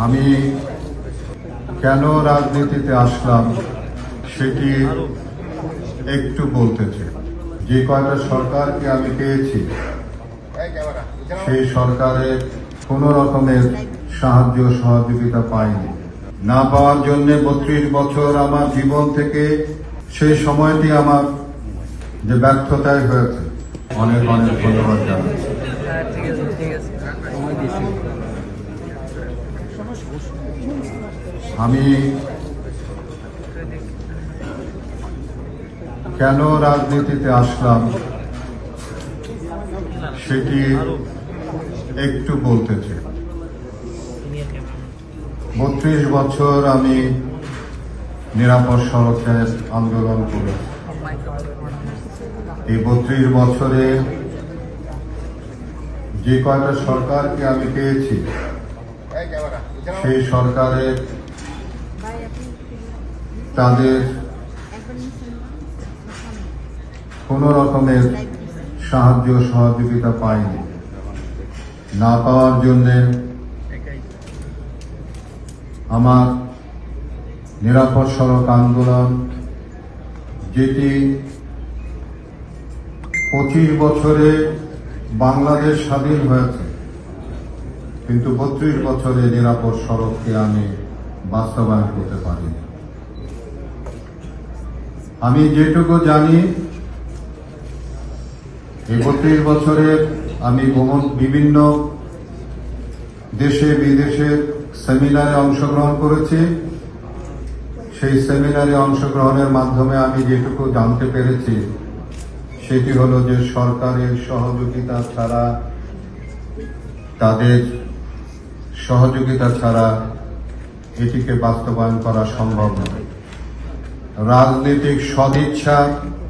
আমি কেন রাজনীতিতে আসলাম সেটি একটু বলতে চাই। যে কয়টা সরকারকে আমি পেয়েছি সেই সরকারের কোন রকমের সাহায্য সহযোগিতা পাইনি। না পাওয়ার জন্য 32 বছর আমার জীবন থেকে সেই সময়টি আমার যে ব্যর্থতায় হয়েছে, অনেক অনেক ধন্যবাদ জানাই। আমি কেন রাজনীতিতে আসলাম সেটি একটু বলতে চাই। 32 বছর আমি নিরাপদ সড়কের আন্দোলন করেছি। এই 32 বছরে যে কয়টা সরকারকে আমি পেয়েছি সেই সরকারের তাদের কোন রকমের সাহায্য সহযোগিতা পাইনি। না পাওয়ার জন্য আমার নিরাপদ সড়ক আন্দোলন, যেটি 25 বছরে বাংলাদেশ স্বাধীন হয়েছে, কিন্তু 32 বছরে নিরাপদ সড়ককে আমি বাস্তবায়ন করতে পারিনি। আমি যেটুকু জানি, এই 32 বছরে আমি বিভিন্ন দেশে বিদেশে সেমিনারে অংশগ্রহণ করেছি। সেই সেমিনারে অংশগ্রহণের মাধ্যমে আমি যেটুকু জানতে পেরেছি সেটি হলো যে সরকারের সহযোগিতা ছাড়া, তাদের সহযোগিতা ছাড়া এটিকে বাস্তবায়ন করা সম্ভব নয়। রাজনৈতিক সদিচ্ছা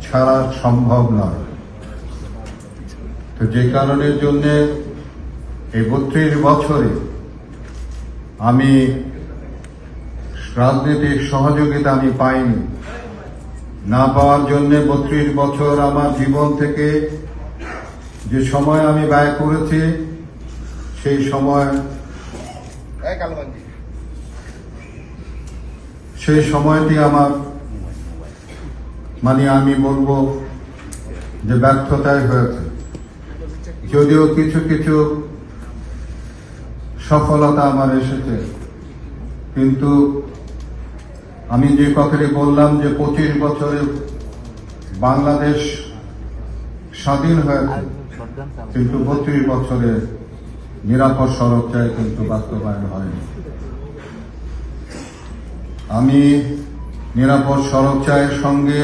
ছাড়া সম্ভব নয়। তো যে কারণের জন্য এই 32 বছরে আমি রাজনৈতিক সহযোগিতা আমি পাইনি। না পাওয়ার জন্য 32 বছর আমার জীবন থেকে যে সময় আমি ব্যয় করেছি সেই সময়টি আমার আমি বলবো যে ব্যর্থতায় হয়েছে। যদিও কিছু কিছু সফলতা আমার এসেছে, কিন্তু আমি যে কথাটি বললাম যে 25 বছরে বাংলাদেশ স্বাধীন হয়েছে, কিন্তু 32 বছরে নিরাপদ সড়ক চাই কিন্তু বাস্তবায়ন হয়নি। আমি নিরাপদ সড়ক চায়ের সঙ্গে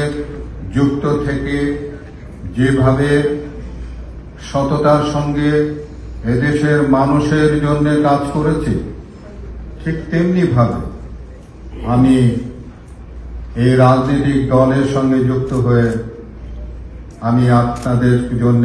যুক্ত থেকে যেভাবে সততার সঙ্গে এদেশের মানুষের জন্য কাজ করেছি, ঠিক তেমনি ভাবে আমি এই রাজনৈতিক দলের সঙ্গে যুক্ত হয়ে আমি আপনাদের জন্য